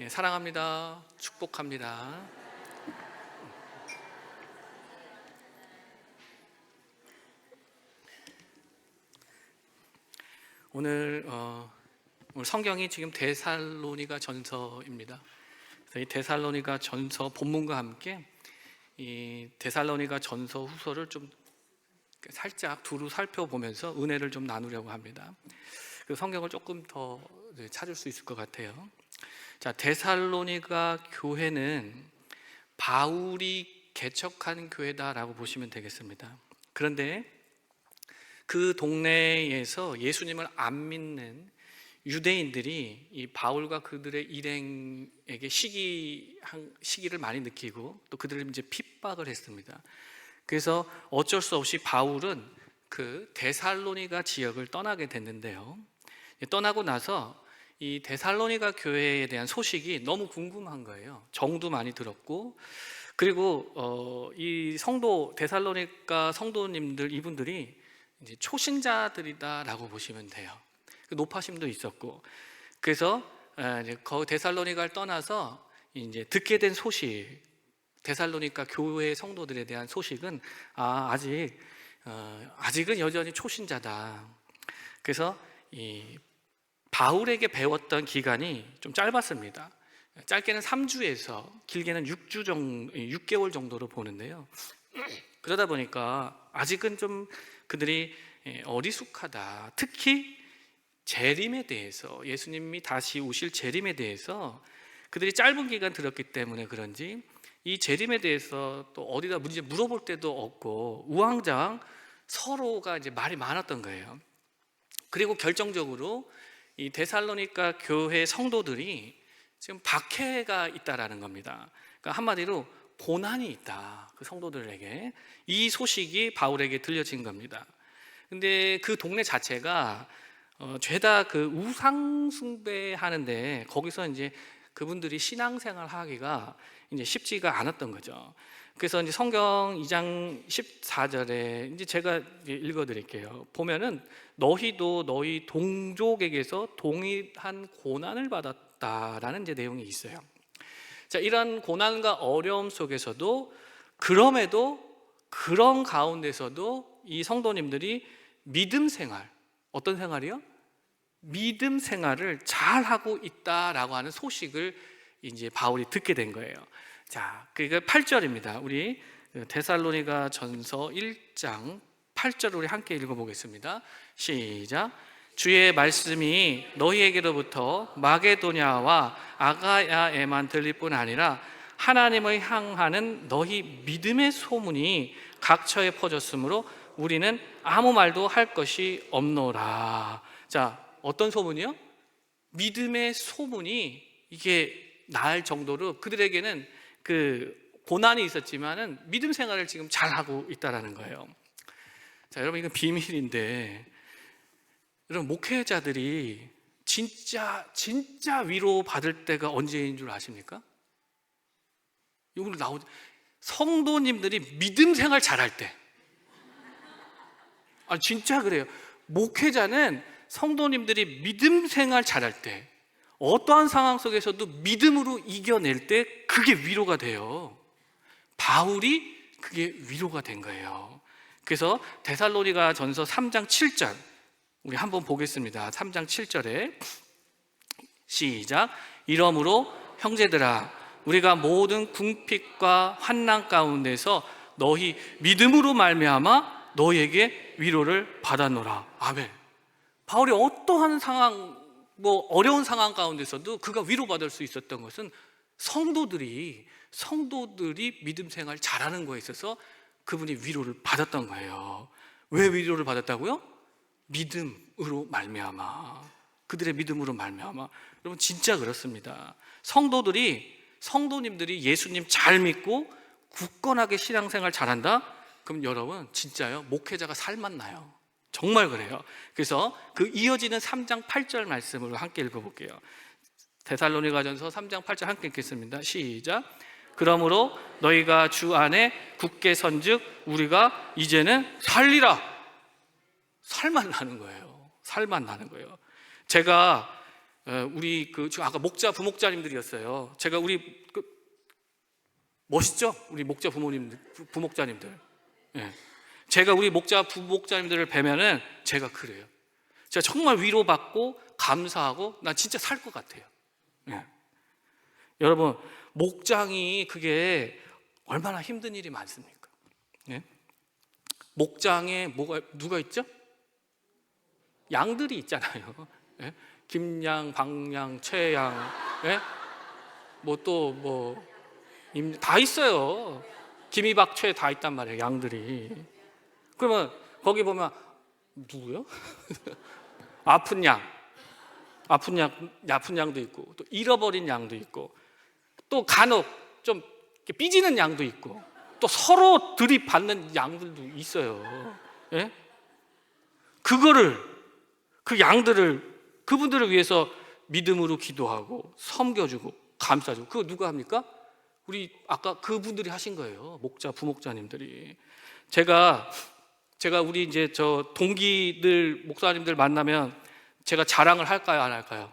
사랑합니다. 축복합니다. 오늘 성경이 지금 데살로니가 전서입니다. 이 데살로니가 전서 본문과 함께 이 데살로니가 전서 후서를 좀 살짝 두루 살펴보면서 은혜를 좀 나누려고 합니다. 그 성경을 조금 더 찾을 수 있을 것 같아요. 자, 데살로니가 교회는 바울이 개척한 교회다라고 보시면 되겠습니다. 그런데 그 동네에서 예수님을 안 믿는 유대인들이 이 바울과 그들의 일행에게 시기를 많이 느끼고 또 그들을 이제 핍박을 했습니다. 그래서 어쩔 수 없이 바울은 그 데살로니가 지역을 떠나게 됐는데요. 떠나고 나서 이 데살로니가 교회에 대한 소식이 너무 궁금한 거예요. 정도 많이 들었고, 그리고 이 데살로니가 성도님들 이분들이 이제 초신자들이다라고 보시면 돼요. 노파심도 있었고, 그래서 데살로니가를 떠나서 이제 듣게 된 소식, 데살로니가 교회 성도들에 대한 소식은 아직은 여전히 초신자다. 그래서 이 바울에게 배웠던 기간이 좀 짧았습니다. 짧게는 3주에서 길게는 6개월 정도로 보는데요. 그러다 보니까 아직은 좀 그들이 어리숙하다. 특히 재림에 대해서, 예수님이 다시 오실 재림에 대해서 그들이 짧은 기간 들었기 때문에 그런지 이 재림에 대해서 또 어디다 문제 물어볼 때도 없고 우왕좌왕 서로가 이제 말이 많았던 거예요. 그리고 결정적으로 이 데살로니가 교회 성도들이 지금 박해가 있다라는 겁니다. 그러니까 한마디로 고난이 있다. 그 성도들에게 이 소식이 바울에게 들려진 겁니다. 근데 그 동네 자체가 죄다 그 우상 숭배하는데 거기서 이제 그분들이 신앙생활 하기가 이제 쉽지가 않았던 거죠. 그래서 이제 성경 2장 14절에 이제 제가 읽어드릴게요. 보면은 너희도 너희 동족에게서 동일한 고난을 받았다라는 이제 내용이 있어요. 자, 이런 고난과 어려움 속에서도 그럼에도 그런 가운데서도 이 성도님들이 믿음 생활, 어떤 생활이요? 믿음 생활을 잘 하고 있다라고 하는 소식을 이제 바울이 듣게 된 거예요. 자, 그게 8절입니다. 우리 데살로니가 전서 1장 8절 우리 함께 읽어보겠습니다. 시작. 주의 말씀이 너희에게로부터 마게도냐와 아가야에만 들릴 뿐 아니라 하나님을 향하는 너희 믿음의 소문이 각처에 퍼졌으므로 우리는 아무 말도 할 것이 없노라. 자, 어떤 소문이요? 믿음의 소문이 이게 날 정도로 그들에게는 그 고난이 있었지만은 믿음 생활을 지금 잘 하고 있다라는 거예요. 자, 여러분 이건 비밀인데, 여러분 목회자들이 진짜 위로 받을 때가 언제인 줄 아십니까? 이걸 성도님들이 믿음 생활 잘할 때. 진짜 그래요. 목회자는 성도님들이 믿음 생활 잘할 때, 어떠한 상황 속에서도 믿음으로 이겨낼 때 그게 위로가 돼요. 바울이 그게 위로가 된 거예요. 그래서 데살로니가 전서 3장 7절 우리 한번 보겠습니다. 3장 7절에 시작. 이러므로 형제들아, 우리가 모든 궁핍과 환난 가운데서 너희 믿음으로 말미암아 너희에게 위로를 받았노라. 아멘. 바울이 어떠한 상황, 어려운 상황 가운데서도 그가 위로받을 수 있었던 것은 성도들이 믿음 생활 잘하는 거에 있어서 그분이 위로를 받았던 거예요. 왜 위로를 받았다고요? 믿음으로 말미암아, 그들의 믿음으로 말미암아. 여러분 진짜 그렇습니다. 성도님들이 예수님 잘 믿고 굳건하게 신앙생활 잘한다? 그럼 여러분 진짜요, 목회자가 살맛나요. 정말 그래요. 그래서 그 이어지는 3장 8절 말씀을 함께 읽어볼게요. 데살로니가전서 3장 8절 함께 읽겠습니다. 시작. 그러므로 너희가 주 안에 굳게 선즉 우리가 이제는 살리라. 살만 나는 거예요. 제가 우리 지금 아까 목자 부목자님들이었어요. 제가 우리 멋있죠? 우리 목자 부목자님들. 예. 제가 우리 목자 부목자님들을 뵈면은 제가 그래요. 제가 정말 위로받고 감사하고 난 진짜 살 것 같아요. 예. 여러분, 목장이 그게 얼마나 힘든 일이 많습니까? 예? 목장에 누가 있죠? 양들이 있잖아요. 예? 김양, 방양, 최양, 예? 다 있어요. 김이박, 최 다 있단 말이에요. 양들이. 그러면 거기 보면 누구요? 아픈 양도 있고, 또 잃어버린 양도 있고, 또 간혹 좀 삐지는 양도 있고, 또 서로 들이받는 양들도 있어요. 예? 그 양들을, 그분들을 위해서 믿음으로 기도하고 섬겨주고 감싸주고. 그거 누가 합니까? 우리 아까 그분들이 하신 거예요. 목자 부목자님들이. 제가 우리 이제 저 동기들 목사님들 만나면 제가 자랑을 할까요, 안 할까요?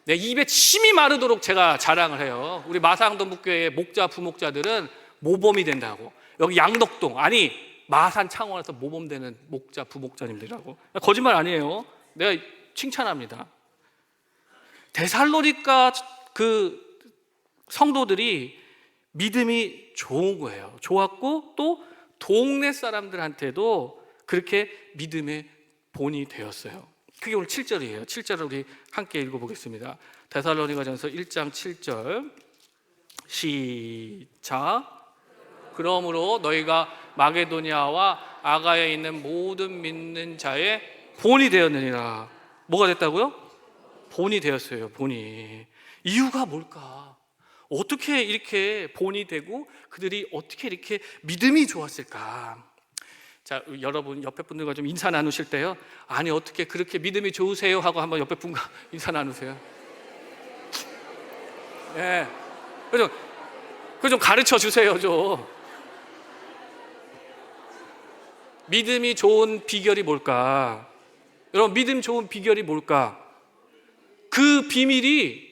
내 입에 침이 마르도록 제가 자랑을 해요. 우리 마사항동북교회 목자 부목자들은 모범이 된다고. 여기 양덕동, 아니 마산 창원에서 모범되는 목자 부목자님들이라고. 거짓말 아니에요. 내가 칭찬합니다. 데살로니가 그 성도들이 믿음이 좋은 거예요. 좋았고 또 동네 사람들한테도 그렇게 믿음의 본이 되었어요. 그게 오늘 7절이에요. 7절을 우리 함께 읽어보겠습니다. 데살로니가전서 1장 7절 시작. 그러므로 너희가 마게도니아와 아가야에 있는 모든 믿는 자의 본이 되었느니라. 뭐가 됐다고요? 본이 되었어요. 본이. 이유가 뭘까? 어떻게 이렇게 본이 되고 그들이 어떻게 이렇게 믿음이 좋았을까? 자, 여러분 옆에 분들과 좀 인사 나누실 때요, 아니 어떻게 그렇게 믿음이 좋으세요? 하고 한번 옆에 분과 인사 나누세요. 예, 그 좀 가르쳐 주세요. 좀. 믿음이 좋은 비결이 뭘까? 여러분, 믿음 좋은 비결이 뭘까? 그 비밀이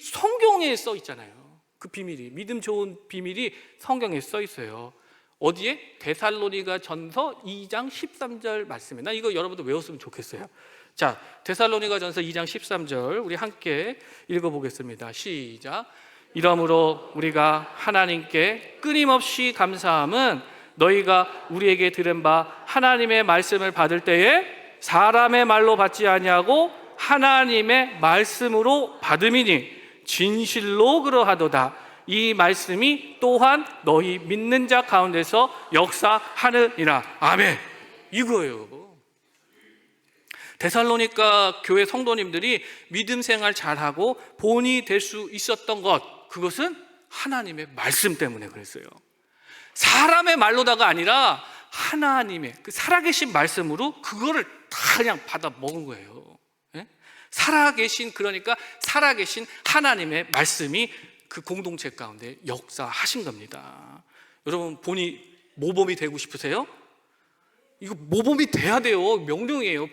성경에 써 있잖아요. 그 비밀이, 믿음 좋은 비밀이 성경에 써 있어요. 어디에? 데살로니가 전서 2장 13절 말씀에. 나 이거 여러분도 외웠으면 좋겠어요. 자, 데살로니가 전서 2장 13절 우리 함께 읽어보겠습니다. 시작. 이러므로 우리가 하나님께 끊임없이 감사함은 너희가 우리에게 들은 바 하나님의 말씀을 받을 때에 사람의 말로 받지 아니하고 하나님의 말씀으로 받음이니 진실로 그러하도다. 이 말씀이 또한 너희 믿는 자 가운데서 역사하느니라. 아멘. 이거예요. 데살로니가 교회 성도님들이 믿음 생활 잘하고 본이 될 수 있었던 것, 그것은 하나님의 말씀 때문에 그랬어요. 사람의 말로다가 아니라 하나님의 그 살아계신 말씀으로 그거를 다 그냥 받아 먹은 거예요. 예? 그러니까 살아계신 하나님의 말씀이 그 공동체 가운데 역사하신 겁니다. 여러분, 본이 모범이 되고 싶으세요? 이거 모범이 돼야 돼요. 명령이에요.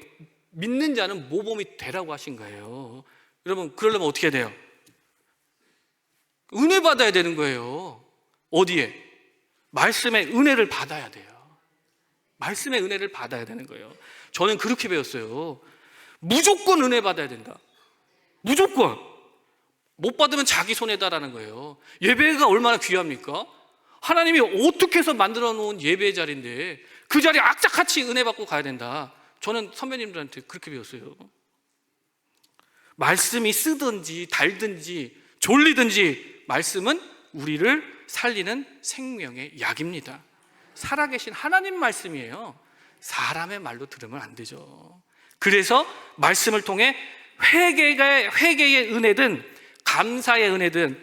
믿는 자는 모범이 되라고 하신 거예요. 여러분, 그러려면 어떻게 해야 돼요? 은혜 받아야 되는 거예요. 어디에? 말씀의 은혜를 받아야 돼요. 말씀의 은혜를 받아야 되는 거예요. 저는 그렇게 배웠어요. 무조건 은혜 받아야 된다. 무조건. 못 받으면 자기 손해다라는 거예요. 예배가 얼마나 귀합니까? 하나님이 어떻게 해서 만들어 놓은 예배 자리인데 그 자리에 악착같이 은혜 받고 가야 된다. 저는 선배님들한테 그렇게 배웠어요. 말씀이 쓰든지 달든지 졸리든지 말씀은 우리를 살리는 생명의 약입니다. 살아계신 하나님 말씀이에요. 사람의 말로 들으면 안 되죠. 그래서 말씀을 통해 회개의 은혜든 감사의 은혜든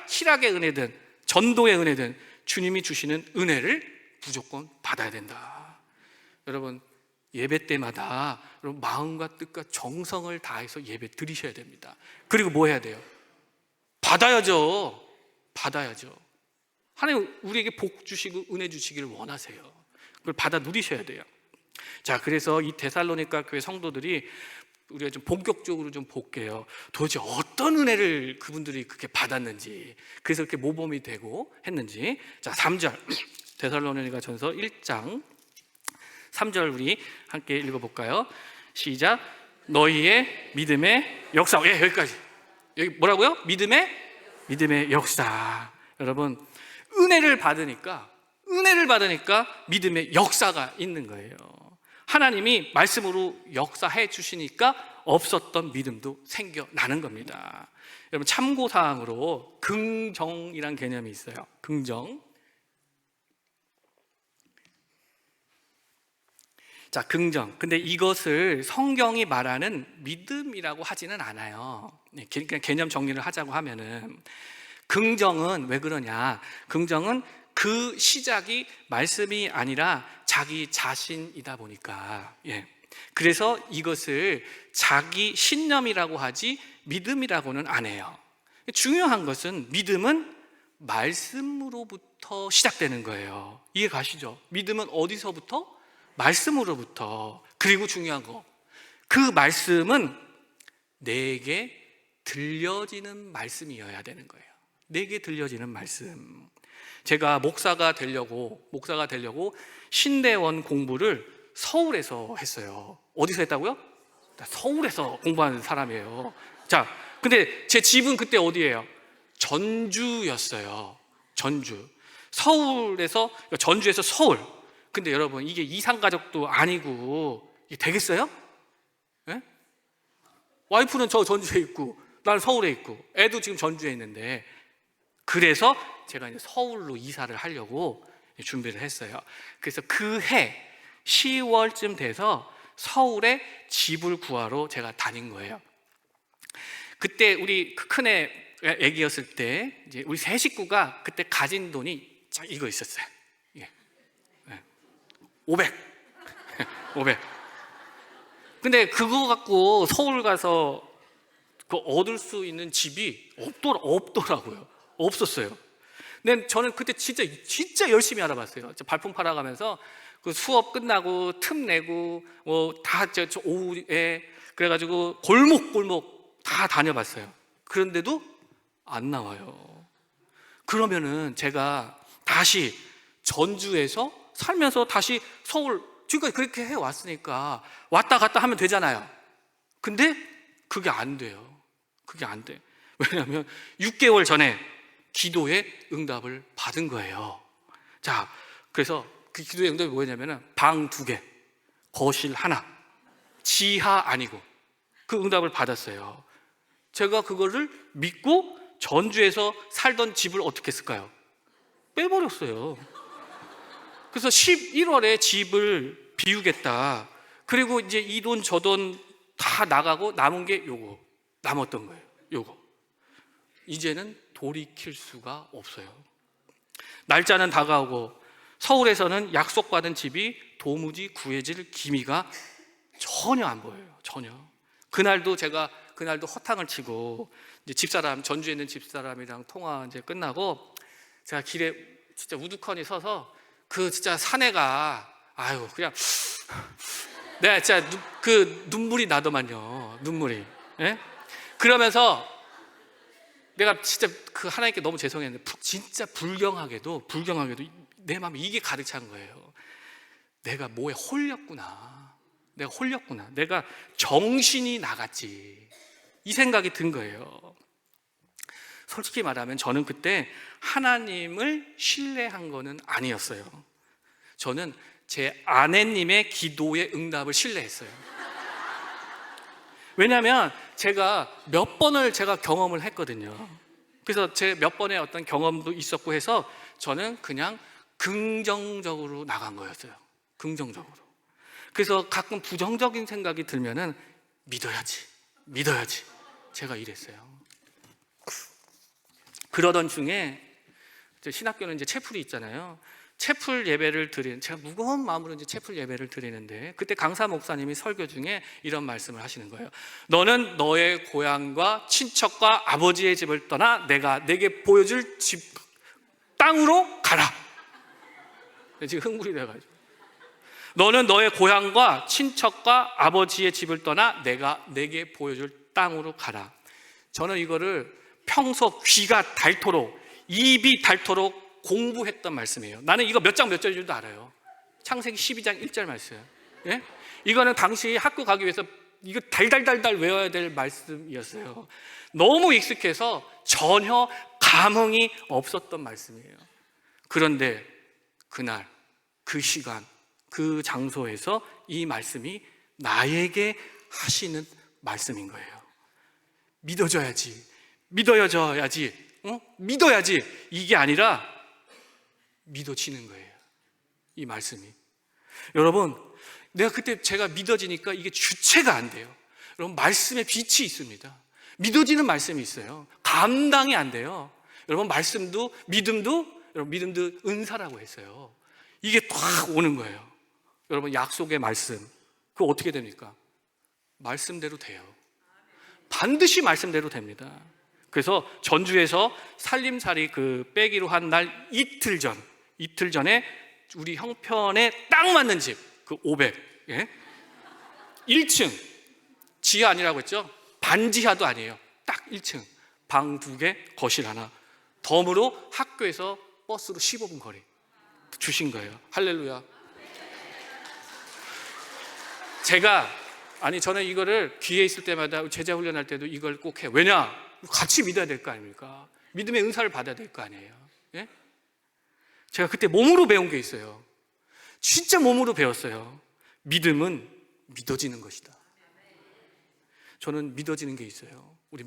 희락의 은혜든 전도의 은혜든 주님이 주시는 은혜를 무조건 받아야 된다. 여러분, 예배 때마다 여러분 마음과 뜻과 정성을 다해서 예배 드리셔야 됩니다. 그리고 뭐 해야 돼요? 받아야죠. 하나님 우리에게 복 주시고 은혜 주시기를 원하세요. 그걸 받아 누리셔야 돼요. 자, 그래서 이 데살로니가 교회 성도들이 우리가 좀 본격적으로 좀 볼게요. 도대체 어떤 은혜를 그분들이 그렇게 받았는지, 그래서 그렇게 모범이 되고 했는지. 자, 3절 데살로니가전서 1장 3절 우리 함께 읽어볼까요? 시작. 너희의 믿음의 역사. 예, 여기까지. 여기 뭐라고요? 믿음의 역사. 여러분, 은혜를 받으니까 믿음의 역사가 있는 거예요. 하나님이 말씀으로 역사해 주시니까 없었던 믿음도 생겨나는 겁니다. 여러분, 참고사항으로 긍정이란 개념이 있어요. 긍정. 자, 긍정. 근데 이것을 성경이 말하는 믿음이라고 하지는 않아요. 그러니까 개념 정리를 하자고 하면은, 긍정은 왜 그러냐? 긍정은 그 시작이 말씀이 아니라 자기 자신이다 보니까, 예. 그래서 이것을 자기 신념이라고 하지 믿음이라고는 안 해요. 중요한 것은 믿음은 말씀으로부터 시작되는 거예요. 이해 가시죠? 믿음은 어디서부터? 말씀으로부터. 그리고 중요한 거, 그 말씀은 내게 들려지는 말씀이어야 되는 거예요. 내게 들려지는 말씀. 제가 목사가 되려고 신대원 공부를 서울에서 했어요. 어디서 했다고요? 서울에서 공부한 사람이에요. 자, 근데 제 집은 그때 어디예요? 전주였어요. 전주에서 서울. 근데 여러분, 이게 이상가족도 아니고 이게 되겠어요? 예? 와이프는 저 전주에 있고 나는 서울에 있고 애도 지금 전주에 있는데, 그래서 제가 이제 서울로 이사를 하려고 준비를 했어요. 그래서 그 해 10월쯤 돼서 서울에 집을 구하러 제가 다닌 거예요. 그때 우리 큰애 애기였을 때 이제 우리 세 식구가 그때 가진 돈이 이거 있었어요. 500. 근데 그거 갖고 서울 가서 그 얻을 수 있는 집이 없더라고요. 없었어요. 근데 저는 그때 진짜 열심히 알아봤어요. 발품 팔아가면서 그 수업 끝나고 틈 내고 다 오후에 그래가지고 골목 다 다녀봤어요. 그런데도 안 나와요. 그러면은 제가 다시 전주에서 살면서 다시 서울, 지금까지 그렇게 해왔으니까 왔다 갔다 하면 되잖아요. 근데 그게 안 돼요. 그게 안 돼. 왜냐하면 6개월 전에 기도의 응답을 받은 거예요. 자, 그래서 그 기도의 응답이 뭐냐면은 방 2개, 거실 하나, 지하 아니고 그 응답을 받았어요. 제가 그거를 믿고 전주에서 살던 집을 어떻게 했을까요? 빼버렸어요. 그래서 11월에 집을 비우겠다. 그리고 이제 이 돈 저 돈 다 나가고 남은 게 요거 남았던 거예요. 요거 이제는 돌이킬 수가 없어요. 날짜는 다가오고 서울에서는 약속받은 집이 도무지 구해질 기미가 전혀 안 보여요. 전혀. 그날도 허탕을 치고 이제 전주에 있는 집사람이랑 통화 이제 끝나고 제가 길에 진짜 우두커니 서서 그 진짜 사내가 그냥 내가 진짜 그 눈물이 나더만요. 눈물이. 예? 그러면서 내가 진짜 그 하나님께 너무 죄송했는데 진짜 불경하게도 내 마음에 이게 가득 찬 거예요. 내가 뭐에 홀렸구나. 내가 정신이 나갔지. 이 생각이 든 거예요. 솔직히 말하면 저는 그때 하나님을 신뢰한 거는 아니었어요. 저는 제 아내님의 기도의 응답을 신뢰했어요. 왜냐하면 제가 몇 번을 경험을 했거든요. 그래서 제 몇 번의 어떤 경험도 있었고 해서 저는 그냥 긍정적으로 나간 거였어요. 긍정적으로. 그래서 가끔 부정적인 생각이 들면은 믿어야지. 제가 이랬어요. 그러던 중에 신학교는 이제 채플이 있잖아요. 채플 예배를 제가 무거운 마음으로 이제 채플 예배를 드리는데 그때 강사 목사님이 설교 중에 이런 말씀을 하시는 거예요. 너는 너의 고향과 친척과 아버지의 집을 떠나 내가 내게 보여줄 땅으로 가라. 지금 흥분이 돼가지고 너는 너의 고향과 친척과 아버지의 집을 떠나 내가 내게 보여줄 땅으로 가라. 저는 이거를 평소 귀가 닳도록, 입이 닳도록 공부했던 말씀이에요. 나는 이거 몇 장 몇 절인 줄도 알아요. 창세기 12장 1절 말씀. 예? 이거는 당시 학교 가기 위해서 이거 달달달달 외워야 될 말씀이었어요. 너무 익숙해서 전혀 감흥이 없었던 말씀이에요. 그런데 그날, 그 시간, 그 장소에서 이 말씀이 나에게 하시는 말씀인 거예요. 믿어줘야지, 믿어야지, 이게 아니라 믿어지는 거예요, 이 말씀이. 여러분, 내가 그때 제가 믿어지니까 이게 주체가 안 돼요. 여러분, 말씀에 빛이 있습니다. 믿어지는 말씀이 있어요. 감당이 안 돼요. 여러분, 여러분, 믿음도 은사라고 했어요. 이게 탁 오는 거예요. 여러분, 약속의 말씀, 그거 어떻게 됩니까? 말씀대로 돼요. 반드시 말씀대로 됩니다. 그래서 전주에서 살림살이 그 빼기로 한 날 이틀 전에 우리 형편에 딱 맞는 집, 그 500, 1층, 지하 아니라고 했죠? 반지하도 아니에요. 딱 1층, 방 2개, 거실 하나, 덤으로 학교에서 버스로 15분 거리 주신 거예요. 할렐루야. 저는 이거를 기회 있을 때마다 제자 훈련할 때도 이걸 꼭 해요. 왜냐? 같이 믿어야 될 거 아닙니까? 믿음의 은사를 받아야 될 거 아니에요. 예? 제가 그때 몸으로 배운 게 있어요. 진짜 몸으로 배웠어요. 믿음은 믿어지는 것이다. 저는 믿어지는 게 있어요. 우리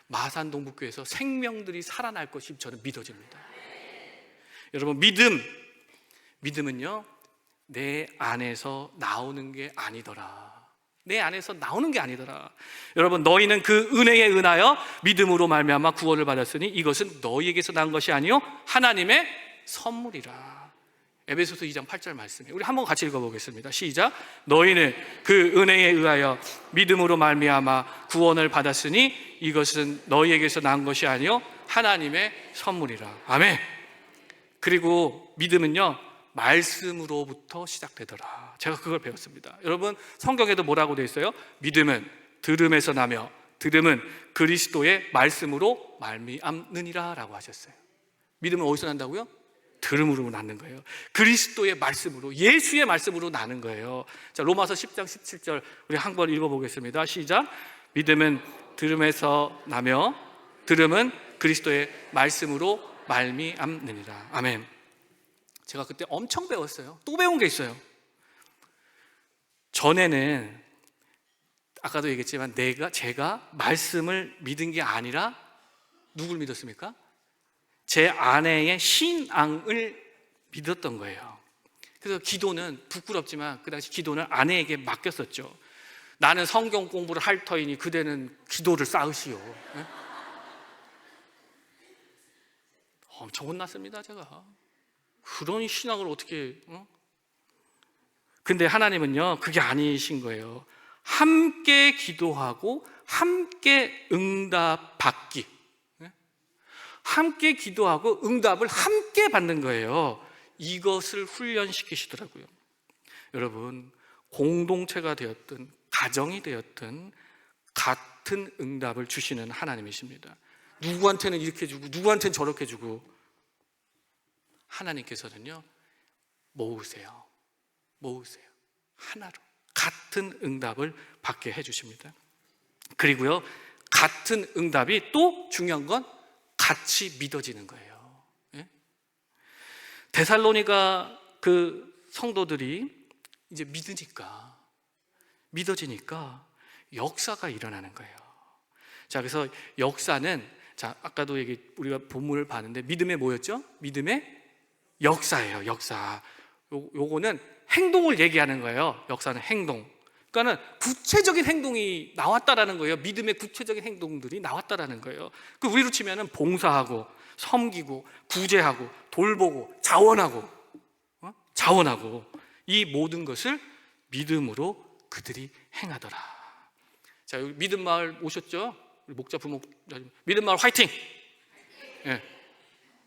마산동북교에서 생명들이 살아날 것이 저는 믿어집니다. 여러분, 믿음은요, 내 안에서 나오는 게 아니더라. 여러분, 너희는 그 은혜에 은하여 믿음으로 말미암아 구원을 받았으니 이것은 너희에게서 난 것이 아니요 하나님의 선물이라. 에베소서 2장 8절 말씀이에요. 우리 한번 같이 읽어보겠습니다. 시작. 너희는 그 은혜에 의하여 믿음으로 말미암아 구원을 받았으니 이것은 너희에게서 난 것이 아니요 하나님의 선물이라. 아멘. 그리고 믿음은요, 말씀으로부터 시작되더라. 제가 그걸 배웠습니다. 여러분, 성경에도 뭐라고 되어 있어요? 믿음은 들음에서 나며 들음은 그리스도의 말씀으로 말미암느니라 라고 하셨어요. 믿음은 어디서 난다고요? 들음으로 나는 거예요. 그리스도의 말씀으로, 예수의 말씀으로 나는 거예요. 자, 로마서 10장 17절 우리 한번 읽어보겠습니다. 시작. 믿음은 들음에서 나며 들음은 그리스도의 말씀으로 말미암느니라. 아멘. 제가 그때 엄청 배웠어요. 또 배운 게 있어요. 전에는 아까도 얘기했지만 제가 말씀을 믿은 게 아니라 누굴 믿었습니까? 제 아내의 신앙을 믿었던 거예요. 그래서 기도는 부끄럽지만 그 당시 기도는 아내에게 맡겼었죠. 나는 성경 공부를 할 터이니 그대는 기도를 쌓으시오. 네? 엄청 혼났습니다, 제가. 그런 신앙을 어떻게, 근데 하나님은요, 그게 아니신 거예요. 함께 기도하고 함께 응답 받기. 함께 기도하고 응답을 함께 받는 거예요. 이것을 훈련시키시더라고요. 여러분, 공동체가 되었든 가정이 되었든 같은 응답을 주시는 하나님이십니다. 누구한테는 이렇게 주고 누구한테는 저렇게 주고, 하나님께서는요, 모으세요. 하나로 같은 응답을 받게 해주십니다. 그리고요, 같은 응답이 또 중요한 건 같이 믿어지는 거예요. 예? 데살로니가 그 성도들이 이제 믿어지니까 역사가 일어나는 거예요. 자, 그래서 역사는, 자, 아까도 우리가 본문을 봤는데 믿음의 뭐였죠? 믿음의 역사예요. 역사. 요거는 행동을 얘기하는 거예요. 역사는 행동. 그러니까는 구체적인 행동이 나왔다라는 거예요. 믿음의 구체적인 행동들이 나왔다라는 거예요. 그 우리로 치면은 봉사하고 섬기고 구제하고 돌보고 자원하고 이 모든 것을 믿음으로 그들이 행하더라. 자, 여기 믿음 마을 오셨죠? 우리 목자 부목 믿음 마을 화이팅! 예.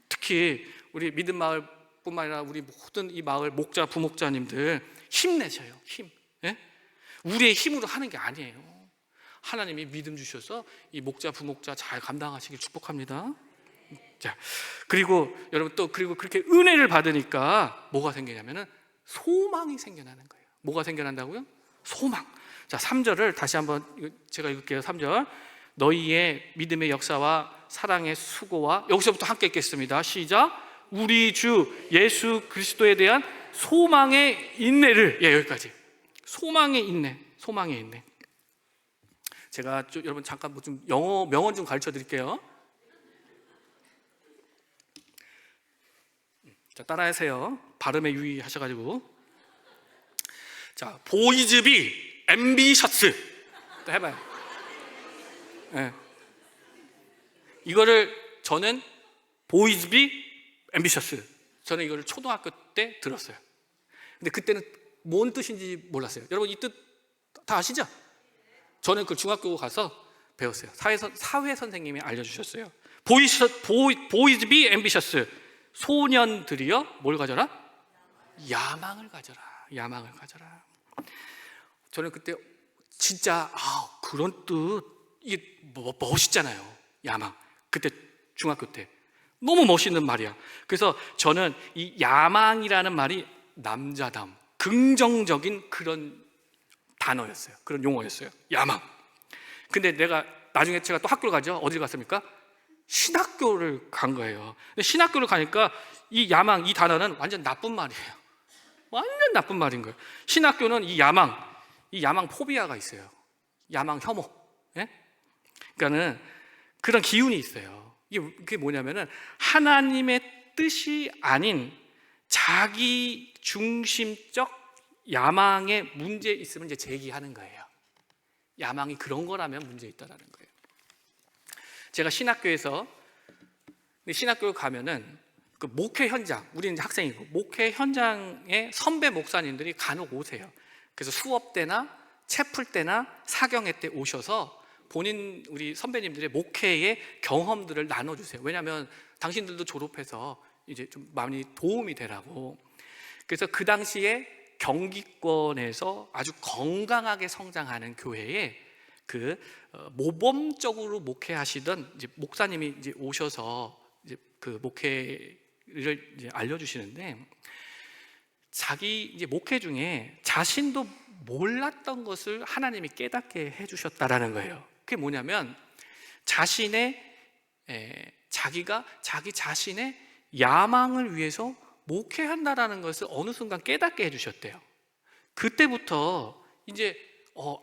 특히 우리 믿음 마을 뿐만 아니라 우리 모든 이 마을 목자, 부목자님들 힘내셔요. 힘. 예? 우리의 힘으로 하는 게 아니에요. 하나님이 믿음 주셔서 이 목자, 부목자 잘 감당하시길 축복합니다. 자, 그리고 여러분 또 그리고 그렇게 은혜를 받으니까 뭐가 생기냐면은 소망이 생겨나는 거예요. 뭐가 생겨난다고요? 소망. 자, 3절을 다시 한번 제가 읽을게요. 3절. 너희의 믿음의 역사와 사랑의 수고와, 여기서부터 함께 읽겠습니다. 시작. 우리 주 예수 그리스도에 대한 소망의 인내를. 예, 여기까지. 소망의 인내. 소망의 인내. 제가 여러분 잠깐 좀 영어 명언 좀 가르쳐 드릴게요. 자, 따라하세요. 발음에 유의하셔가지고. 자, 보이즈비 앰비셔스. 또 해봐요. 네. 이거를 저는 보이즈비 앰비셔스. 저는 이거를 초등학교 때 들었어요. 근데 그때는 뭔 뜻인지 몰랐어요. 여러분 이 뜻 다 아시죠? 저는 그 중학교 가서 배웠어요. 사회 선생님이 알려주셨어요. 보이즈비 앰비셔스. 소년들이여 뭘 가져라? 야망을 가져라. 야망을 가져라. 저는 그때 진짜 그런 뜻, 이게 멋있잖아요. 야망. 그때 중학교 때 너무 멋있는 말이야. 그래서 저는 이 야망이라는 말이 남자다움, 긍정적인 그런 단어였어요. 그런 용어였어요. 야망. 근데 내가 나중에 제가 또 학교를 가죠. 어딜 갔습니까? 신학교를 간 거예요. 근데 신학교를 가니까 이 야망, 이 단어는 완전 나쁜 말이에요. 완전 나쁜 말인 거예요. 신학교는 이 야망 포비아가 있어요. 야망 혐오. 예? 그러니까는 그런 기운이 있어요. 이게 뭐냐면은 하나님의 뜻이 아닌 자기 중심적 야망에 문제 있으면 이제 제기하는 거예요. 야망이 그런 거라면 문제 있다라는 거예요. 제가 신학교에 가면은 그 목회 현장, 우리는 학생이고 목회 현장에 선배 목사님들이 간혹 오세요. 그래서 수업 때나 채플 때나 사경회 때 오셔서 우리 선배님들의 목회의 경험들을 나눠주세요. 왜냐하면 당신들도 졸업해서 이제 좀 많이 도움이 되라고. 그래서 그 당시에 경기권에서 아주 건강하게 성장하는 교회에 모범적으로 목회하시던 이제 목사님이 이제 오셔서 이제 그 목회를 이제 알려주시는데, 자기 이제 목회 중에 자신도 몰랐던 것을 하나님이 깨닫게 해주셨다라는 거예요. 그게 뭐냐면 자기가 자기 자신의 야망을 위해서 목회한다라는 것을 어느 순간 깨닫게 해주셨대요. 그때부터 이제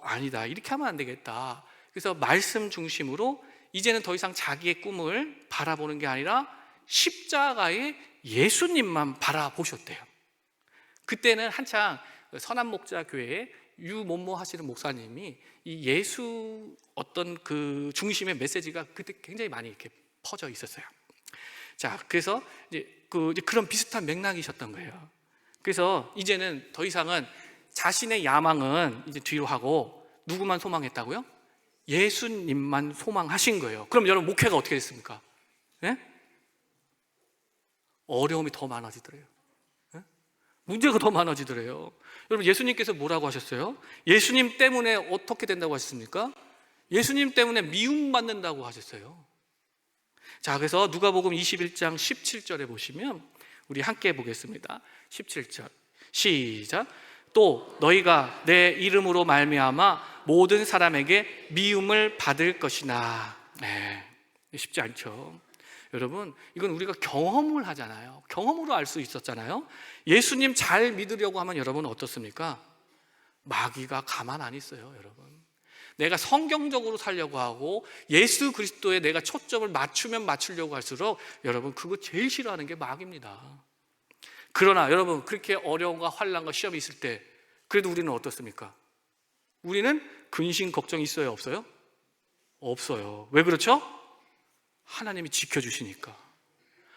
아니다, 이렇게 하면 안 되겠다. 그래서 말씀 중심으로 이제는 더 이상 자기의 꿈을 바라보는 게 아니라 십자가의 예수님만 바라보셨대요. 그때는 한창 선한목자교회에 유모모 하시는 목사님이 이 예수 어떤 그 중심의 메시지가 그때 굉장히 많이 이렇게 퍼져 있었어요. 자, 그래서 이제 그런 비슷한 맥락이셨던 거예요. 그래서 이제는 더 이상은 자신의 야망은 이제 뒤로 하고 누구만 소망했다고요? 예수님만 소망하신 거예요. 그럼 여러분 목회가 어떻게 됐습니까? 네? 어려움이 더 많아지더래요. 네? 문제가 더 많아지더래요. 여러분 예수님께서 뭐라고 하셨어요? 예수님 때문에 어떻게 된다고 하셨습니까? 예수님 때문에 미움받는다고 하셨어요. 자, 그래서 누가복음 21장 17절에 보시면 우리 함께 보겠습니다. 17절 시작. 또 너희가 내 이름으로 말미암아 모든 사람에게 미움을 받을 것이나. 네, 쉽지 않죠. 여러분 이건 우리가 경험을 하잖아요. 경험으로 알 수 있었잖아요. 예수님 잘 믿으려고 하면 여러분 어떻습니까? 마귀가 가만 안 있어요. 여러분 내가 성경적으로 살려고 하고 예수 그리스도에 내가 초점을 맞추려고 할수록 여러분 그거 제일 싫어하는 게 마귀입니다. 그러나 여러분 그렇게 어려움과 환난과 시험이 있을 때 그래도 우리는 어떻습니까? 우리는 근심 걱정이 있어요? 없어요? 없어요. 왜 그렇죠? 하나님이 지켜주시니까.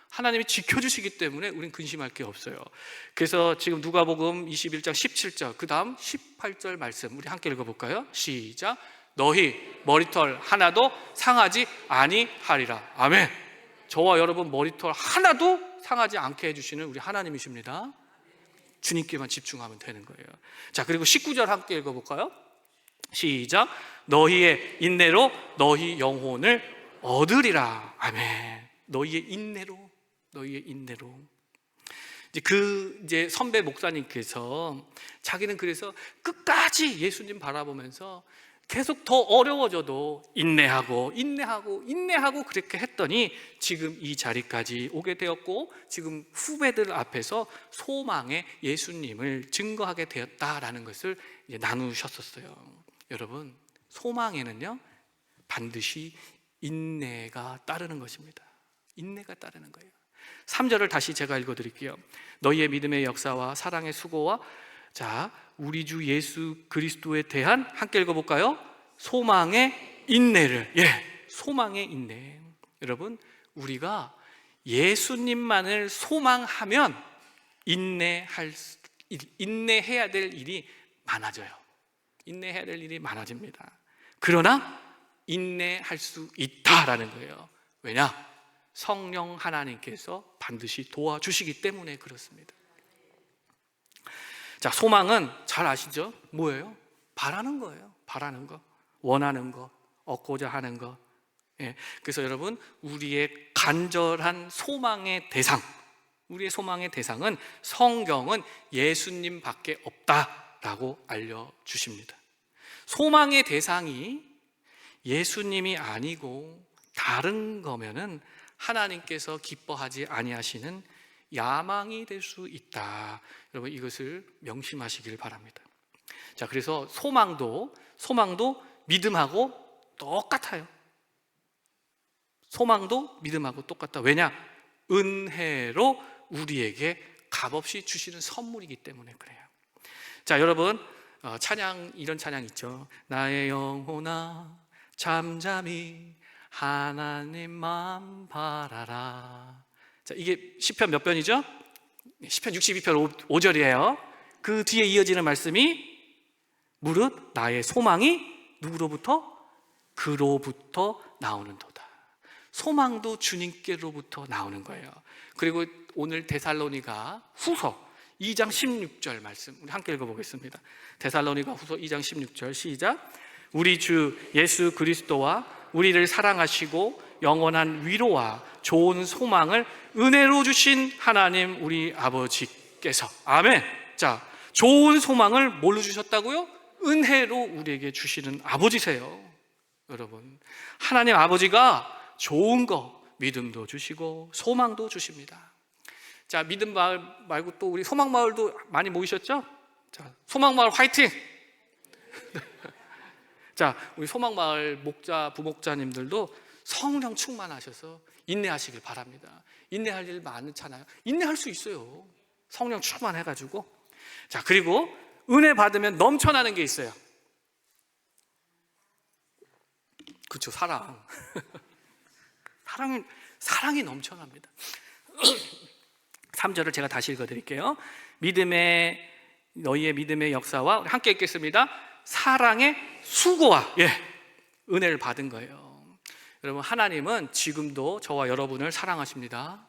하나님이 지켜주시기 때문에 우린 근심할 게 없어요. 그래서 지금 누가복음 21장 17절 그 다음 18절 말씀 우리 함께 읽어볼까요? 시작. 너희 머리털 하나도 상하지 아니하리라. 아멘. 저와 여러분 머리털 하나도 상하지 않게 해주시는 우리 하나님이십니다. 주님께만 집중하면 되는 거예요. 자, 그리고 19절 함께 읽어볼까요? 시작. 너희의 인내로 너희 영혼을 얻으리라. 아멘. 너희의 인내로, 너희의 인내로. 이제 선배 목사님께서 자기는 그래서 끝까지 예수님 바라보면서 계속 더 어려워져도 인내하고 그렇게 했더니 지금 이 자리까지 오게 되었고, 지금 후배들 앞에서 소망의 예수님을 증거하게 되었다라는 것을 이제 나누셨었어요. 여러분, 소망에는요 반드시 인내가 따르는 것입니다. 인내가 따르는 거예요. 3절을 다시 제가 읽어드릴게요. 너희의 믿음의 역사와 사랑의 수고와, 자, 우리 주 예수 그리스도에 대한, 함께 읽어볼까요? 소망의 인내를. 소망의 인내. 여러분, 우리가 예수님만을 소망하면 인내해야 될 일이 많아져요. 인내해야 될 일이 많아집니다. 그러나 인내할 수 있다라는 거예요. 왜냐? 성령 하나님께서 반드시 도와주시기 때문에 그렇습니다. 자, 소망은 잘 아시죠? 뭐예요? 바라는 거예요. 바라는 거, 원하는 거, 얻고자 하는 거. 그래서 여러분, 우리의 간절한 소망의 대상, 우리의 소망의 대상은 성경은 예수님밖에 없다라고 알려주십니다. 소망의 대상이 예수님이 아니고 다른 거면은 하나님께서 기뻐하지 아니하시는 야망이 될 수 있다. 여러분, 이것을 명심하시길 바랍니다. 자, 그래서 소망도 믿음하고 똑같아요. 소망도 믿음하고 똑같다. 왜냐? 은혜로 우리에게 값없이 주시는 선물이기 때문에 그래요. 자, 여러분, 찬양, 이런 찬양 있죠. 나의 영혼아 잠잠히 하나님만 바라라. 자, 이게 시편 몇 편이죠? 시편 62편 5절이에요. 그 뒤에 이어지는 말씀이 무릇 나의 소망이 누구로부터? 그로부터 나오는도다. 소망도 주님께로부터 나오는 거예요. 그리고 오늘 데살로니가 후서 2장 16절 말씀 우리 함께 읽어보겠습니다. 데살로니가 후서 2장 16절 시작. 우리 주 예수 그리스도와 우리를 사랑하시고 영원한 위로와 좋은 소망을 은혜로 주신 하나님 우리 아버지께서, 아멘. 자, 좋은 소망을 뭘로 주셨다고요? 은혜로 우리에게 주시는 아버지세요. 여러분, 하나님 아버지가 좋은 거, 믿음도 주시고 소망도 주십니다. 자, 믿음 마을 말고 또 우리 소망 마을도 많이 모이셨죠? 자, 소망 마을 화이팅! 자, 우리 소망 마을 목자, 부목자님들도 성령 충만하셔서 인내하시길 바랍니다. 인내할 일 많잖아요. 인내할 수 있어요. 성령 충만해가지고. 자, 그리고 은혜 받으면 넘쳐나는 게 있어요. 그렇죠, 사랑. 사랑이 넘쳐납니다. 3절을 제가 다시 읽어드릴게요. 너희의 믿음의 역사와, 함께 읽겠습니다. 사랑의 수고와, 은혜를 받은 거예요. 여러분, 하나님은 지금도 저와 여러분을 사랑하십니다.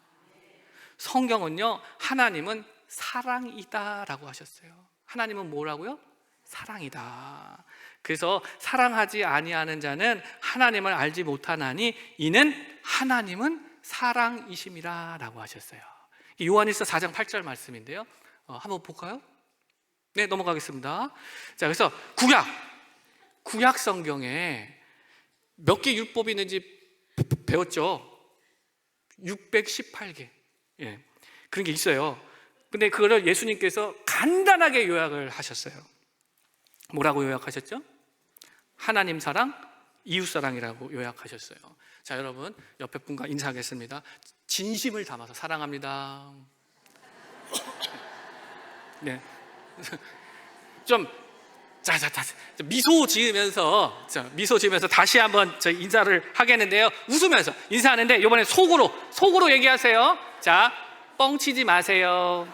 성경은요, 하나님은 사랑이다라고 하셨어요. 하나님은 뭐라고요? 사랑이다. 그래서 사랑하지 아니하는 자는 하나님을 알지 못하나니 이는 하나님은 사랑이심이라라고 하셨어요. 요한일서 4장 8절 말씀인데요. 한번 볼까요? 네, 넘어가겠습니다. 자, 그래서 구약 성경에 몇 개 율법이 있는지 배웠죠? 618개. 그런 게 있어요. 근데 그거를 예수님께서 간단하게 요약을 하셨어요. 뭐라고 요약하셨죠? 하나님 사랑, 이웃 사랑이라고 요약하셨어요. 자, 여러분, 옆에 분과 인사하겠습니다. 진심을 담아서 사랑합니다. 네. 좀 미소 지으면서 다시 한번 저 인사를 하겠는데요. 웃으면서 인사하는데 이번에 속으로 얘기하세요. 자, 뻥치지 마세요.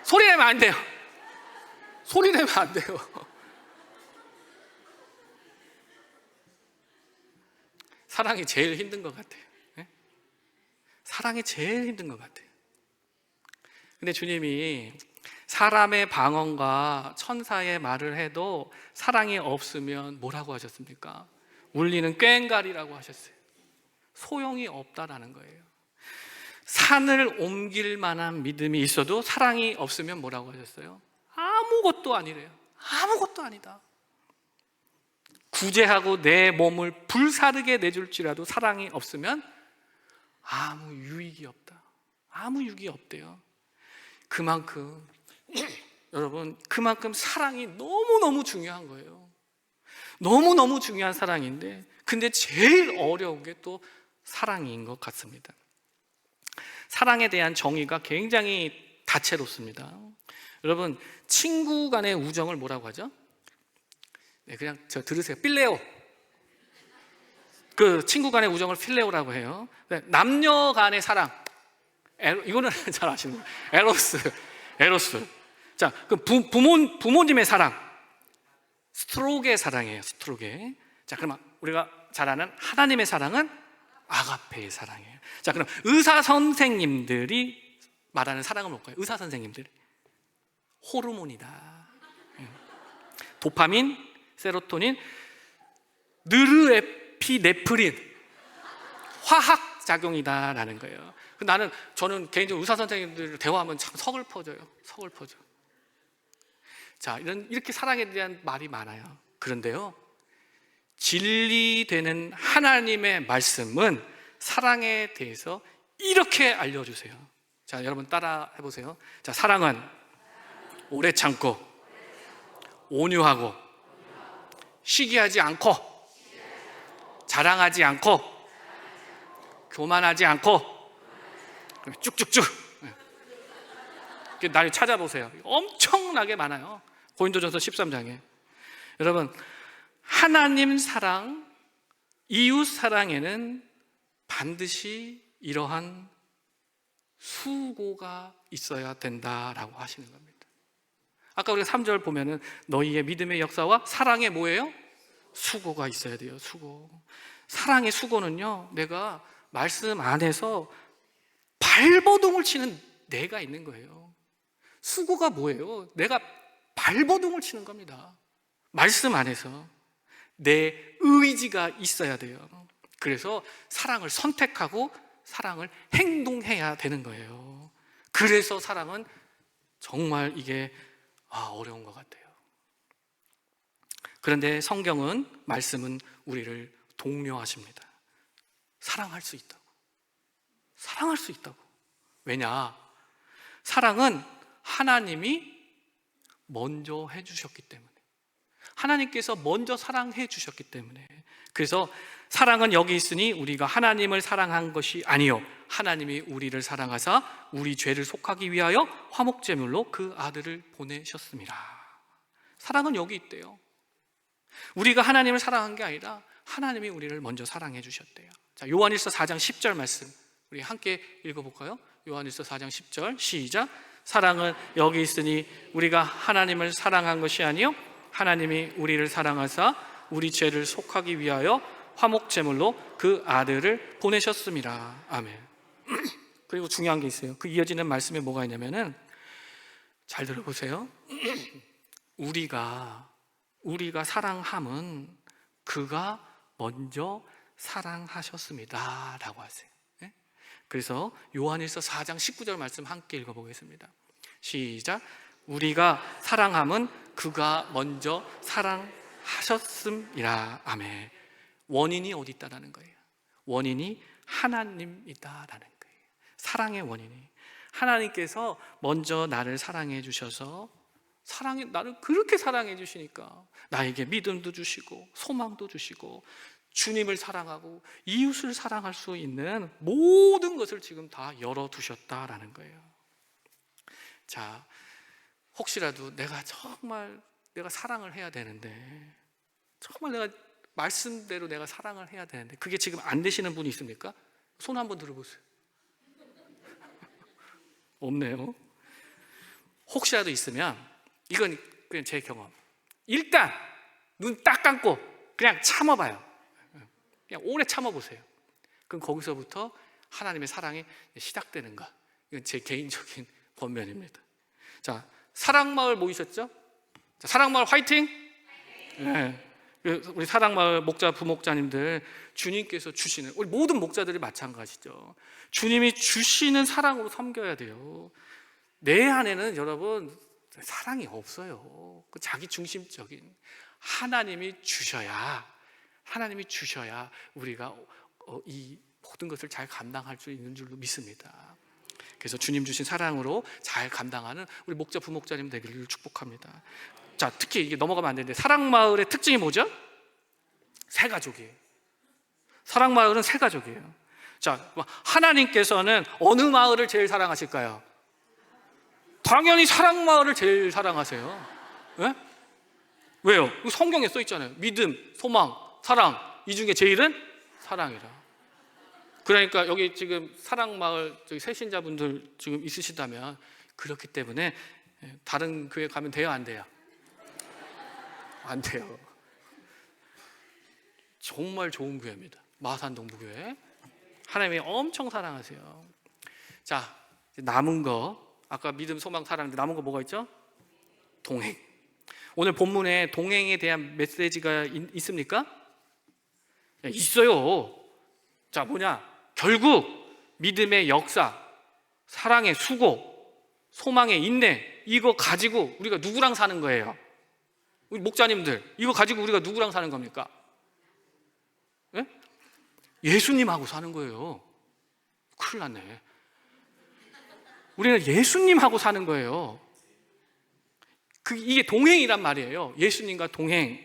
소리 내면 안 돼요. 소리 내면 안 돼요. 사랑이 제일 힘든 것 같아요. 사랑이 제일 힘든 것 같아요. 근데 주님이 사람의 방언과 천사의 말을 해도 사랑이 없으면 뭐라고 하셨습니까? 울리는 꽹과리라고 하셨어요. 소용이 없다라는 거예요. 산을 옮길 만한 믿음이 있어도 사랑이 없으면 뭐라고 하셨어요? 아무것도 아니래요. 아무것도 아니다. 구제하고 내 몸을 불사르게 내줄지라도 사랑이 없으면 아무 유익이 없다. 아무 유익이 없대요. 그만큼 여러분, 그만큼 사랑이 너무너무 중요한 거예요. 너무너무 중요한 사랑인데, 근데 제일 어려운 게 또 사랑인 것 같습니다. 사랑에 대한 정의가 굉장히 다채롭습니다. 여러분, 친구 간의 우정을 뭐라고 하죠? 네, 그냥 저 들으세요. 필레오. 그 친구 간의 우정을 필레오라고 해요. 네, 남녀 간의 사랑, 이거는 잘 아시는 거예요. 에로스. 자, 그 부모님의 사랑, 스트로게의 사랑이에요. 스트로게. 자, 그러면 우리가 잘 아는 하나님의 사랑은 아가페의 사랑이에요. 자, 그럼 의사 선생님들이 말하는 사랑은 뭘까요? 의사 선생님들, 호르몬이다. 도파민, 세로토닌, 느르에피네프린, 화학 작용이다라는 거예요. 저는 개인적으로 의사 선생님들 대화하면 참 서글퍼져요. 자, 이렇게 사랑에 대한 말이 많아요. 그런데요, 진리되는 하나님의 말씀은 사랑에 대해서 이렇게 알려주세요. 자, 여러분 따라 해보세요. 자, 사랑은 오래 참고, 온유하고, 시기하지 않고, 자랑하지 않고, 교만하지 않고, 쭉쭉쭉 나를 찾아보세요. 엄청나게 많아요. 고린도전서 13장에. 여러분, 하나님 사랑, 이웃 사랑에는 반드시 이러한 수고가 있어야 된다라고 하시는 겁니다. 아까 우리가 3절 보면은 너희의 믿음의 역사와 사랑의 뭐예요? 수고가 있어야 돼요. 수고. 사랑의 수고는요, 내가 말씀 안에서 발버둥을 치는 내가 있는 거예요. 수고가 뭐예요? 내가 발버둥을 치는 겁니다. 말씀 안에서 내 의지가 있어야 돼요. 그래서 사랑을 선택하고 사랑을 행동해야 되는 거예요. 그래서 사랑은 정말 이게 어려운 것 같아요. 그런데 성경은, 말씀은 우리를 독려하십니다. 사랑할 수 있다고. 사랑할 수 있다고. 왜냐? 사랑은 하나님이 먼저 해주셨기 때문에, 하나님께서 먼저 사랑해 주셨기 때문에. 그래서 사랑은 여기 있으니 우리가 하나님을 사랑한 것이 아니요 하나님이 우리를 사랑하사 우리 죄를 속하기 위하여 화목제물로 그 아들을 보내셨습니다. 사랑은 여기 있대요. 우리가 하나님을 사랑한 게 아니라 하나님이 우리를 먼저 사랑해 주셨대요. 자, 요한일서 4장 10절 말씀 우리 함께 읽어볼까요? 요한일서 4장 10절 시작. 사랑은 여기 있으니 우리가 하나님을 사랑한 것이 아니요 하나님이 우리를 사랑하사 우리 죄를 속하기 위하여 화목제물로 그 아들을 보내셨습니다. 아멘. 그리고 중요한 게 있어요. 그 이어지는 말씀에 뭐가 있냐면은, 잘 들어보세요. 우리가 사랑함은 그가 먼저 사랑하셨습니다 라고 하세요. 그래서 요한일서 4장 19절 말씀 함께 읽어보겠습니다. 시작. 우리가 사랑함은 그가 먼저 사랑하셨음이라. 아멘. 원인이 어디 있다라는 거예요? 원인이 하나님이다라는 거예요. 사랑의 원인이 하나님께서 먼저 나를 사랑해 주셔서, 나를 그렇게 사랑해 주시니까 나에게 믿음도 주시고 소망도 주시고 주님을 사랑하고 이웃을 사랑할 수 있는 모든 것을 지금 다 열어두셨다라는 거예요. 자, 혹시라도 내가 정말 사랑을 해야 되는데, 정말 내가 말씀대로 내가 사랑을 해야 되는데 그게 지금 안 되시는 분이 있습니까? 손 한번 들어보세요. 없네요. 혹시라도 있으면 이건 그냥 제 경험, 일단 눈 딱 감고 그냥 참아봐요. 그냥 오래 참아보세요. 그럼 거기서부터 하나님의 사랑이 시작되는가? 이건 제 개인적인 권면입니다. 자, 사랑마을 모이셨죠? 자, 사랑마을 화이팅! 네. 우리 사랑마을 목자, 부목자님들, 주님께서 주시는, 우리 모든 목자들이 마찬가지죠. 주님이 주시는 사랑으로 섬겨야 돼요. 내 안에는 여러분 사랑이 없어요. 그 자기 중심적인 하나님이 주셔야 우리가 이 모든 것을 잘 감당할 수 있는 줄로 믿습니다. 그래서 주님 주신 사랑으로 잘 감당하는 우리 목자, 부목자님 되기를 축복합니다. 자, 특히 이게 넘어가면 안 되는데, 사랑마을의 특징이 뭐죠? 새 가족이에요. 사랑마을은 새 가족이에요. 자, 하나님께서는 어느 마을을 제일 사랑하실까요? 당연히 사랑마을을 제일 사랑하세요. 네? 왜요? 성경에 써 있잖아요. 믿음, 소망, 사랑, 이 중에 제일은 사랑이라. 그러니까 여기 지금 사랑마을 새신자분들 지금 있으시다면, 그렇기 때문에 다른 교회 가면 돼요, 안 돼요? 안 돼요. 정말 좋은 교회입니다. 마산동부교회. 하나님이 엄청 사랑하세요. 자, 남은 거, 아까 믿음, 소망, 사랑인데 남은 거 뭐가 있죠? 동행. 오늘 본문에 동행에 대한 메시지가 있습니까? 있어요. 자, 뭐냐? 결국 믿음의 역사, 사랑의 수고, 소망의 인내, 이거 가지고 우리가 누구랑 사는 거예요? 우리 목자님들, 이거 가지고 우리가 누구랑 사는 겁니까? 예? 예수님하고 사는 거예요. 큰일 났네. 우리는 예수님하고 사는 거예요. 이게 동행이란 말이에요. 예수님과 동행.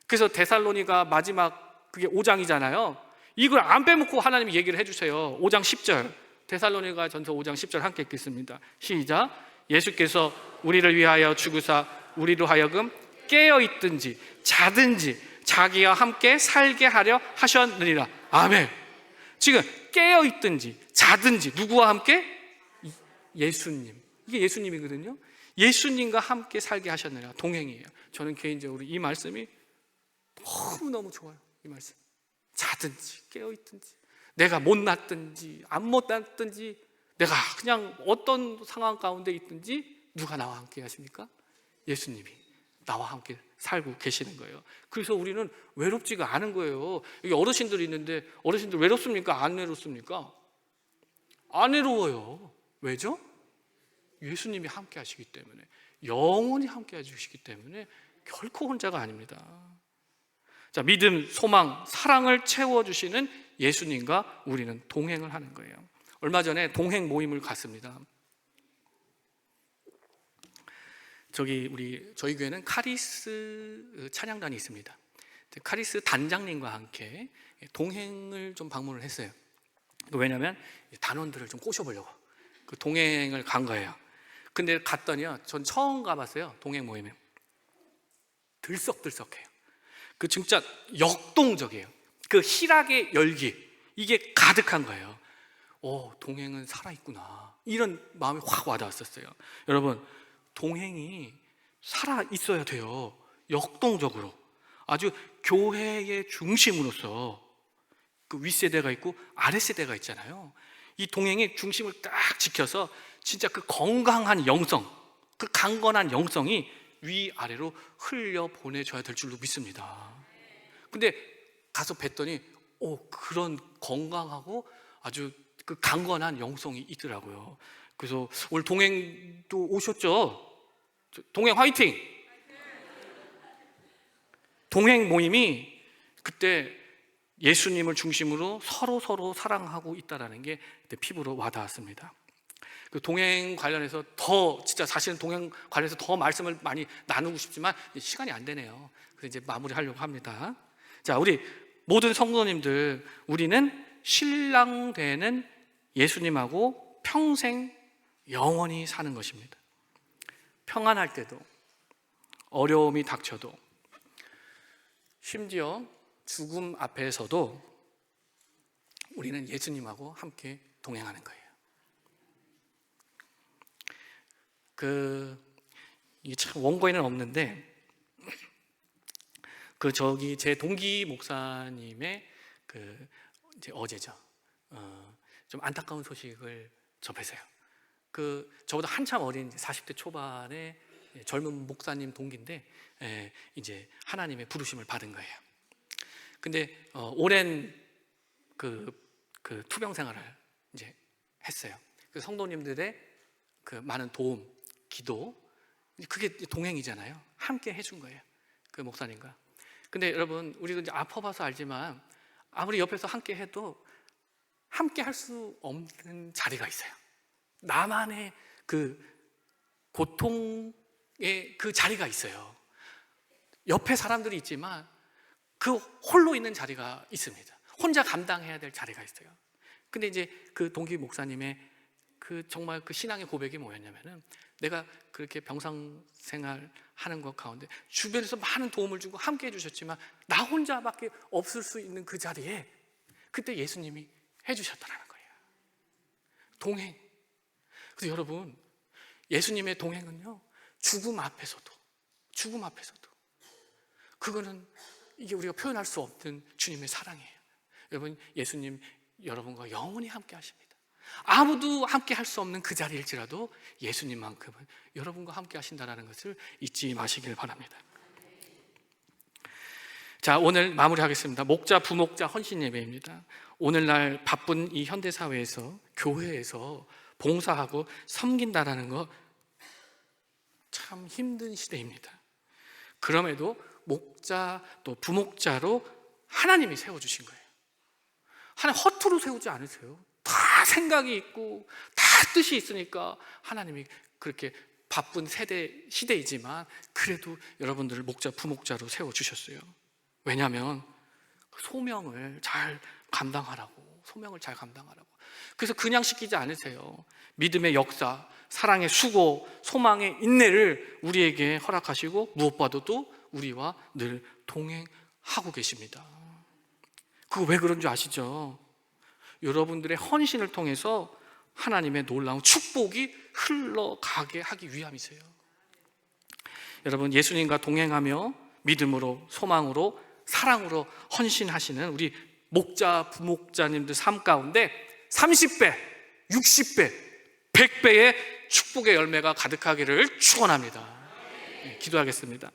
그래서 데살로니가 마지막 그게 5장이잖아요. 이걸 안 빼먹고 하나님이 얘기를 해주세요. 5장 10절. 데살로니가 전서 5장 10절 함께 읽겠습니다. 시작. 예수께서 우리를 위하여 죽으사 우리로 하여금 깨어있든지 자든지 자기와 함께 살게 하려 하셨느니라. 아멘. 지금 깨어있든지 자든지 누구와 함께? 예수님. 이게 예수님이거든요. 예수님과 함께 살게 하셨느니라. 동행이에요. 저는 개인적으로 이 말씀이 너무너무 좋아요. 이 말씀. 자든지 깨어있든지 내가 못났든지 안 못났든지 내가 그냥 어떤 상황 가운데 있든지 누가 나와 함께 하십니까? 예수님이 나와 함께 살고 계시는 거예요. 그래서 우리는 외롭지가 않은 거예요. 여기 어르신들이 있는데 어르신들 외롭습니까? 안 외롭습니까? 안 외로워요. 왜죠? 예수님이 함께 하시기 때문에, 영원히 함께 해주시기 때문에 결코 혼자가 아닙니다. 자, 믿음, 소망, 사랑을 채워주시는 예수님과 우리는 동행을 하는 거예요. 얼마 전에 동행 모임을 갔습니다. 저희 교회는 카리스 찬양단이 있습니다. 카리스 단장님과 함께 동행을 좀 방문을 했어요. 왜냐하면 단원들을 좀 꼬셔보려고 그 동행을 간 거예요. 근데 갔더니요, 전 처음 가봤어요. 동행 모임에 들썩들썩해요. 그 진짜 역동적이에요. 그 희락의 열기, 이게 가득한 거예요. 동행은 살아있구나, 이런 마음이 확 와닿았었어요. 여러분, 동행이 살아있어야 돼요. 역동적으로. 아주 교회의 중심으로서 그 윗세대가 있고 아랫세대가 있잖아요. 이 동행의 중심을 딱 지켜서 진짜 그 건강한 영성, 그 강건한 영성이 위아래로 흘려 보내줘야 될 줄로 믿습니다. 근데 가서 뵀더니 그런 건강하고 아주 그 강건한 영성이 있더라고요. 그래서 오늘 동행도 오셨죠? 동행 화이팅! 동행 모임이 그때 예수님을 중심으로 서로 사랑하고 있다는 게 그때 피부로 와닿았습니다. 그 동행 관련해서 진짜 사실은 동행 관련해서 더 말씀을 많이 나누고 싶지만 시간이 안 되네요. 그래서 이제 마무리하려고 합니다. 자, 우리 모든 성도님들, 우리는 신랑 되는 예수님하고 평생 영원히 사는 것입니다. 평안할 때도, 어려움이 닥쳐도, 심지어 죽음 앞에서도 우리는 예수님하고 함께 동행하는 거예요. 이게 참 원고에는 없는데, 제 동기 목사님의 이제 어제죠. 좀 안타까운 소식을 접해서요. 저보다 한참 어린 40대 초반의 젊은 목사님 동기인데 이제 하나님의 부르심을 받은 거예요. 근데 오랜 투병 생활을 이제 했어요. 그 성도님들의 많은 도움, 기도, 그게 동행이잖아요. 함께 해준 거예요. 그 목사님과. 근데 여러분, 우리도 이제 아파봐서 알지만 아무리 옆에서 함께 해도 함께 할 수 없는 자리가 있어요. 나만의 고통의 자리가 있어요. 옆에 사람들이 있지만 홀로 있는 자리가 있습니다. 혼자 감당해야 될 자리가 있어요. 근데 이제 동기 목사님의 정말 신앙의 고백이 뭐였냐면은, 내가 그렇게 병상 생활하는 것 가운데 주변에서 많은 도움을 주고 함께 해주셨지만 나 혼자밖에 없을 수 있는 그 자리에 그때 예수님이 해주셨다는 거예요. 동행. 그래서 여러분, 예수님의 동행은요, 죽음 앞에서도 그거는 이게 우리가 표현할 수 없는 주님의 사랑이에요. 여러분, 예수님 여러분과 영원히 함께 하십니다. 아무도 함께 할 수 없는 그 자리일지라도 예수님만큼은 여러분과 함께 하신다는 것을 잊지 마시길 바랍니다. 자, 오늘 마무리하겠습니다. 목자, 부목자 헌신 예배입니다. 오늘날 바쁜 이 현대사회에서, 교회에서 봉사하고 섬긴다라는 거 참 힘든 시대입니다. 그럼에도 목자 또 부목자로 하나님이 세워주신 거예요. 하나님 허투루 세우지 않으세요. 다 생각이 있고 다 뜻이 있으니까 하나님이 그렇게 바쁜 시대이지만 그래도 여러분들을 목자, 부목자로 세워주셨어요. 왜냐하면 소명을 잘 감당하라고. 그래서 그냥 시키지 않으세요. 믿음의 역사, 사랑의 수고, 소망의 인내를 우리에게 허락하시고 무엇보다도 우리와 늘 동행하고 계십니다. 그거 왜 그런 줄 아시죠? 여러분들의 헌신을 통해서 하나님의 놀라운 축복이 흘러가게 하기 위함이세요. 여러분, 예수님과 동행하며 믿음으로, 소망으로, 사랑으로 헌신하시는 우리 목자, 부목자님들 삶 가운데 30배, 60배, 100배의 축복의 열매가 가득하기를 축원합니다. 기도하겠습니다.